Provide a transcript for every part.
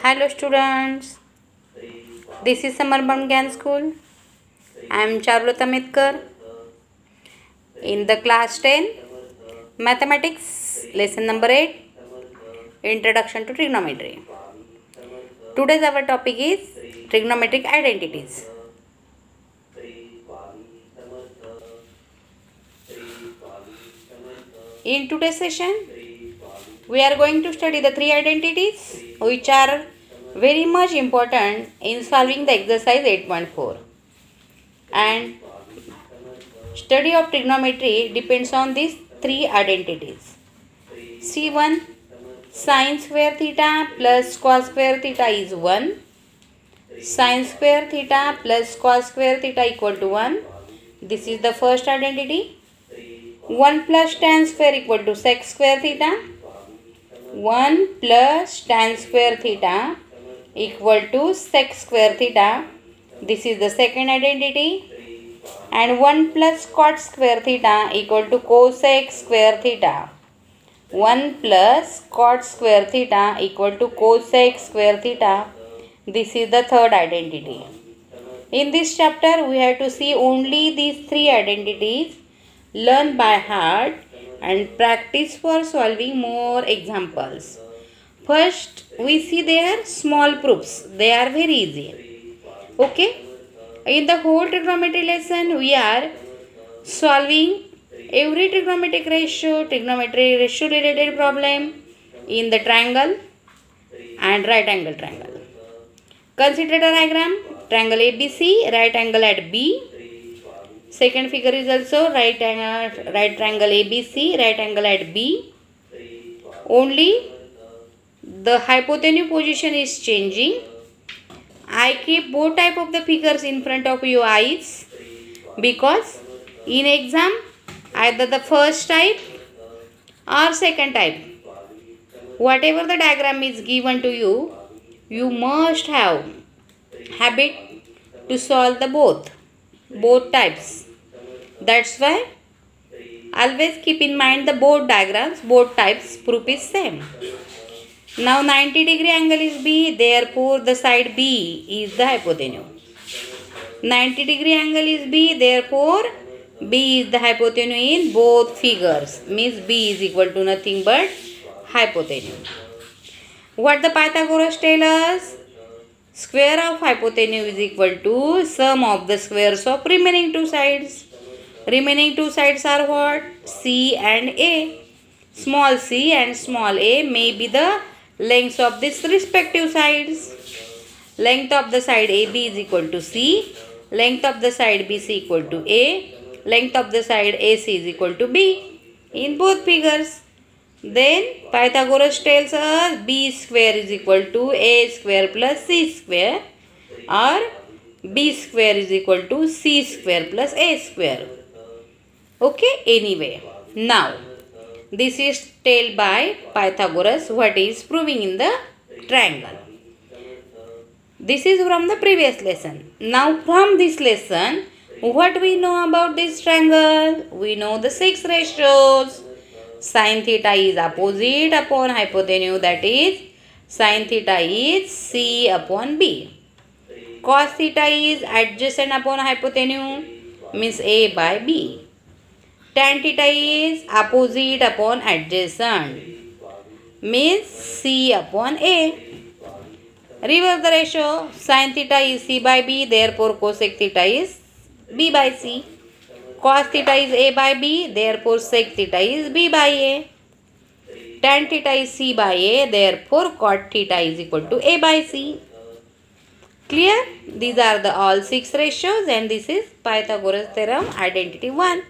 Hello students, this is Samarban Gyan School. I am Charulata Metkar in the class 10 Mathematics lesson number 8 Introduction to Trigonometry. Today's our topic is trigonometric identities. In today's session, we are going to study the three identities which are very much important in solving the exercise 8.4. And study of trigonometry depends on these three identities. C1, sin square theta plus cos square theta is 1. Sin square theta plus cos square theta equal to 1. This is the first identity. 1 plus tan square equal to sec square theta. 1 plus tan square theta equal to sec square theta. This is the second identity. And 1 plus cot square theta equal to cosec square theta. 1 plus cot square theta equal to cosec square theta. This is the third identity. In this chapter, we have to see only these three identities, learn by heart and practice for solving more examples. First, we see their small proofs. They are very easy. Okay? In the whole trigonometry lesson, we are solving every trigonometric ratio related problem in the triangle and right angle triangle. Consider the diagram, triangle ABC, right angle at B. Second figure is also right triangle ABC, right angle at B. Only the hypotenuse position is changing. I keep both type of the figures in front of your eyes because in exam either the first type or second type, whatever the diagram is given to you, you must have habit to solve the both types. That's why always keep in mind the both diagrams, both types, proof is same. Now 90-degree angle is B, therefore the side B is the hypotenuse. 90-degree angle is B, therefore B is the hypotenuse in both figures. Means B is equal to nothing but hypotenuse. What the Pythagoras tell us? Square of hypotenuse is equal to sum of the squares of remaining two sides. Remaining two sides are what? C and A. Small c and small a may be the lengths of these respective sides. Length of the side AB is equal to C. Length of the side BC equal to A. Length of the side AC is equal to B in both figures. Then Pythagoras tells us B square is equal to A square plus C square, or B square is equal to C square plus A square. Okay, anyway, now this is told by Pythagoras what is proving in the triangle. This is from the previous lesson. Now from this lesson, what we know about this triangle? We know the 6 ratios. Sin theta is opposite upon hypotenuse, that is sin theta is C upon B. Cos theta is adjacent upon hypotenuse, means A by B. Tan theta is opposite upon adjacent, means C upon A. Reverse the ratio, sin theta is C by B, therefore cosec theta is B by C. Cos theta is A by B, therefore sec theta is B by A. Tan theta is C by A, therefore cot theta is equal to A by C. Clear? These are the all 6 ratios and this is Pythagoras theorem identity 1.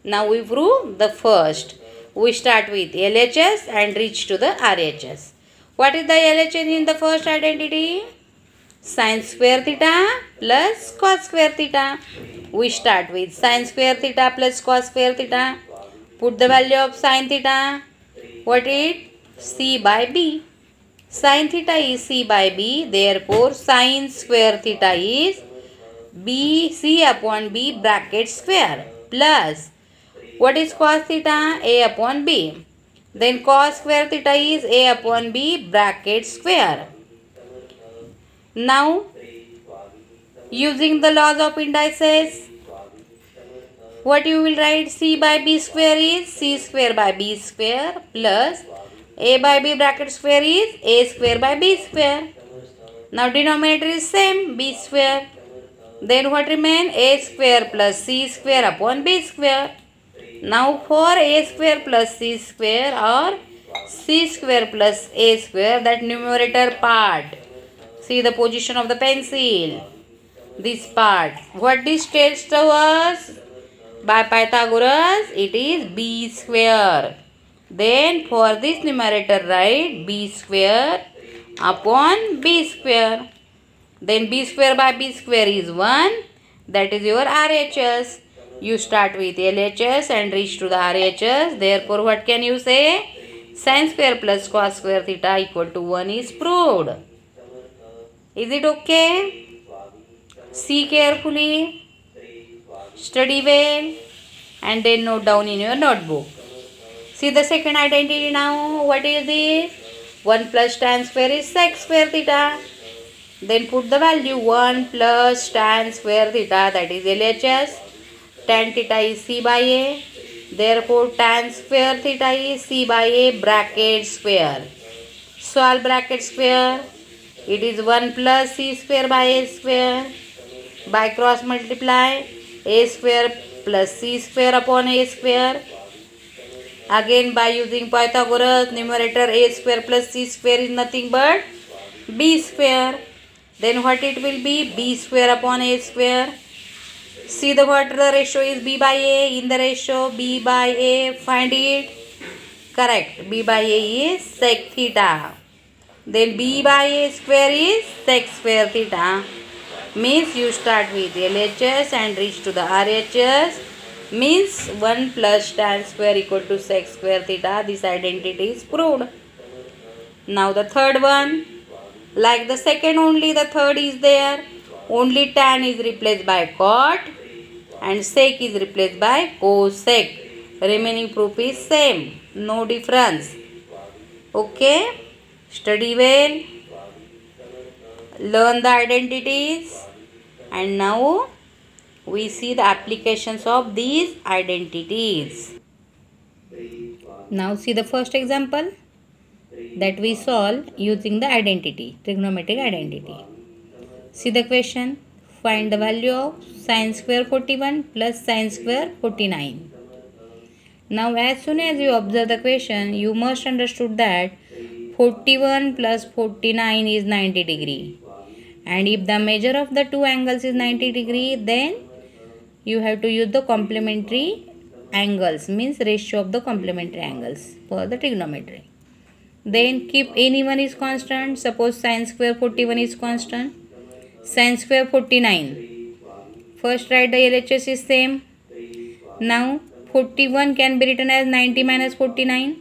Now we prove the first. We start with LHS and reach to the RHS. What is the LHS in the first identity? Sin square theta plus cos square theta. We start with sin square theta plus cos square theta. Put the value of sin theta. What is C by B? Sin theta is C by B. Therefore, sin square theta is B C upon B bracket square plus what is cos theta? A upon B. Then cos square theta is A upon B bracket square. Now, using the laws of indices, what you will write? C by B square is C square by B square plus A by B bracket square is A square by B square. Now denominator is same, B square. Then what remain? A square plus C square upon B square. Now for A square plus C square or C square plus A square, that numerator part, see the position of the pencil, this part, what this tells to us? By Pythagoras, it is B square. Then for this numerator write B square upon B square. Then B square by B square is 1. That is your RHS. You start with LHS and reach to the RHS. Therefore, what can you say? Sin square plus cos square theta equal to 1 is proved. Is it okay? See carefully. Study well. And then note down in your notebook. See the second identity now. What is this? 1 plus tan square is sec square theta. Then put the value 1 plus tan square theta, that is LHS. Tan theta is C by A. Therefore, tan square theta is C by A bracket square. Solve bracket square. It is 1 plus C square by A square. By cross multiply, A square plus C square upon A square. Again by using Pythagoras, numerator A square plus C square is nothing but B square. Then what it will be? B square upon A square. See the what the ratio is? B by A. In the ratio B by A, find it. Correct. B by A is sec theta. Then B by A square is sec square theta. Means you start with LHS and reach to the RHS. Means 1 plus tan square equal to sec square theta. This identity is proved. Now the third one. Like the second only, the third is there. Only tan is replaced by cot and sec is replaced by cosec. Remaining proof is same. No difference. Okay. Study well. Learn the identities. And now we see the applications of these identities. Now see the first example that we solve using the identity, trigonometric identity. See the question. Find the value of sin square 41 plus sin square 49. Now as soon as you observe the question, you must understood that 41 plus 49 is 90 degree. And if the measure of the two angles is 90 degree, then you have to use the complementary angles, means ratio of the complementary angles for the trigonometry. Then keep any one is constant. Suppose sin square 41 is constant. Sin square 49. First write the LHS is same. Now 41 can be written as 90 minus 49.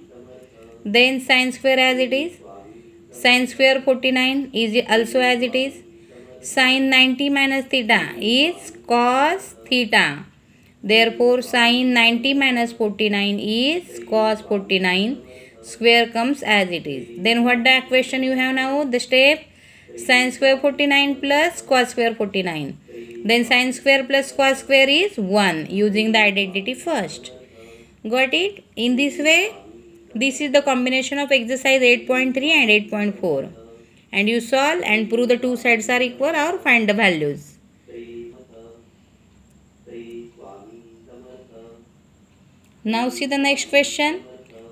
Then sin square as it is. Sin square 49 is also as it is. Sin 90 minus theta is cos theta. Therefore, sin 90 minus 49 is cos 49. Square comes as it is. Then what the equation you have now? The step sin square 49 plus cos square 49. Then sin square plus cos square is 1 using the identity first. Got it? In this way, this is the combination of exercise 8.3 and 8.4. And you solve and prove the two sides are equal or find the values. Now see the next question.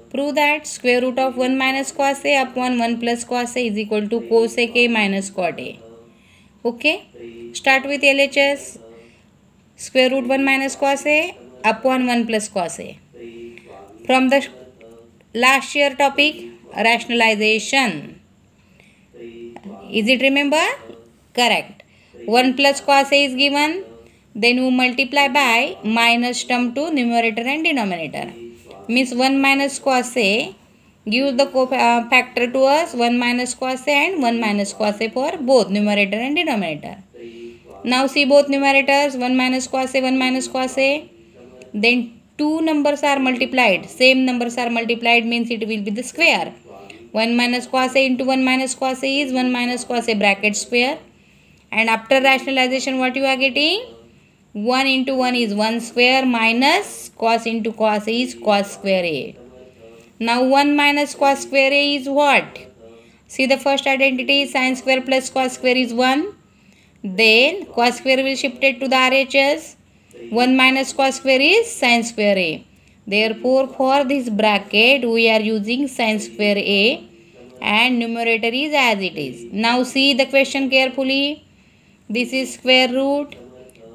Prove that square root of 1 minus cos A upon 1 plus cos A is equal to cosec A minus cot A. Okay. Start with LHS. Square root 1 minus cos A upon 1 plus cos A. From the last year topic, rationalization. Is it remember? Correct. 1 plus cos A is given. Then you multiply by minus term to numerator and denominator. Means 1 minus cos A gives the factor to us 1 minus cos A and 1 minus cos A for both numerator and denominator. Now see both numerators, 1 minus cos A, 1 minus cos A. Then two numbers are multiplied. Same numbers are multiplied means it will be the square. 1 minus cos A into 1 minus cos A is 1 minus cos A bracket square. And after rationalization, what you are getting? 1 into 1 is 1 square minus cos into cos is cos square a. Now 1 minus cos square a is what? See, the first identity, sin square plus cos square is 1. Then cos square will shift it to the RHS. 1 minus cos square is sin square a. Therefore, for this bracket, we are using sin square a and numerator is as it is. Now see the question carefully. This is square root.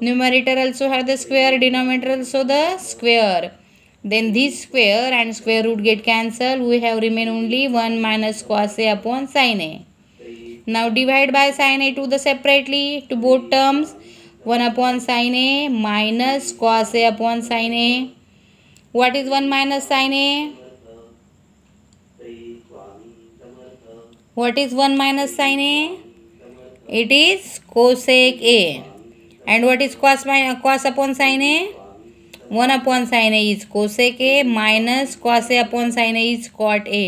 Numerator also has the square, denominator also the square. Then this square and square root get cancelled. We have remain only 1 minus cos a upon sin a. Now divide by sin a to the separately to both terms. 1 upon sin a minus cos a upon sin a. What is 1 minus sin a? What is 1 minus sin a? It is cosec a. And what is cos upon sin a? 1 upon sin a is cosec a minus cos a upon sin a is cot a.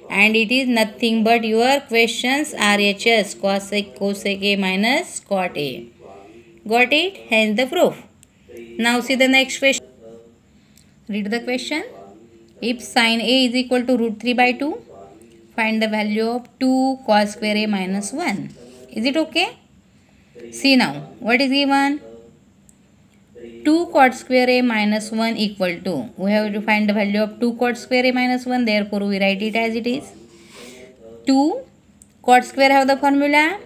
And it is nothing but your questions RHS, cosec a minus cot a. Got it? Hence the proof. Now see the next question. Read the question. If sin a is equal to root 3 by 2, find the value of 2 cos square a minus 1. Is it okay? See now, what is given? 2 cot square a minus 1 equal to, we have to find the value of 2 cot square a minus 1, therefore we write it as it is. 2 cot square have the formula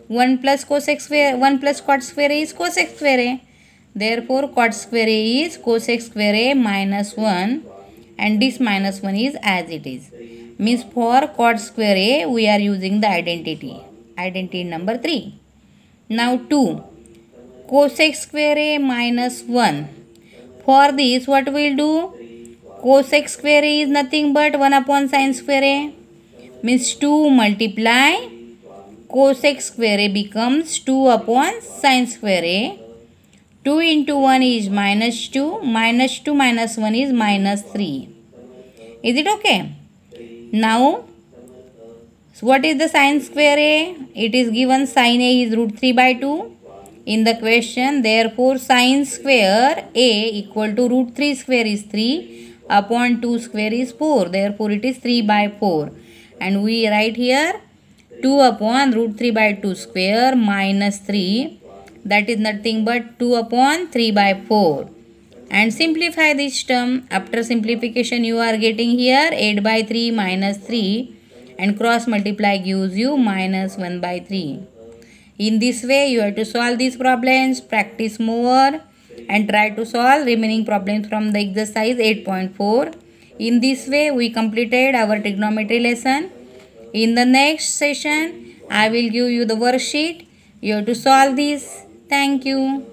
1 plus cosec square, 1 plus cot square a is cosec square a. Therefore cot square a is cosec square a minus 1 and this minus 1 is as it is. Means for cot square a we are using the identity number 3. Now 2 cosec square a minus 1. For this what we will do? Cosec square a is nothing but 1 upon sin square a. Means 2 multiply cosec square a becomes 2 upon sin square a. 2 into 1 is minus 2. Minus 2 minus 1 is minus 3. Is it okay? Now, what is the sin square a? It is given sin a is root 3 by 2 in the question. Therefore, sin square a equal to root 3 square is 3 upon 2 square is 4. Therefore, it is 3 by 4. And we write here 2 upon root 3 by 2 square minus 3. That is nothing but 2 upon 3 by 4. And simplify this term. After simplification, you are getting here 8 by 3 minus 3. And cross multiply gives you minus 1 by 3. In this way, you have to solve these problems, practice more and try to solve remaining problems from the exercise 8.4. In this way, we completed our trigonometry lesson. In the next session, I will give you the worksheet. You have to solve this. Thank you.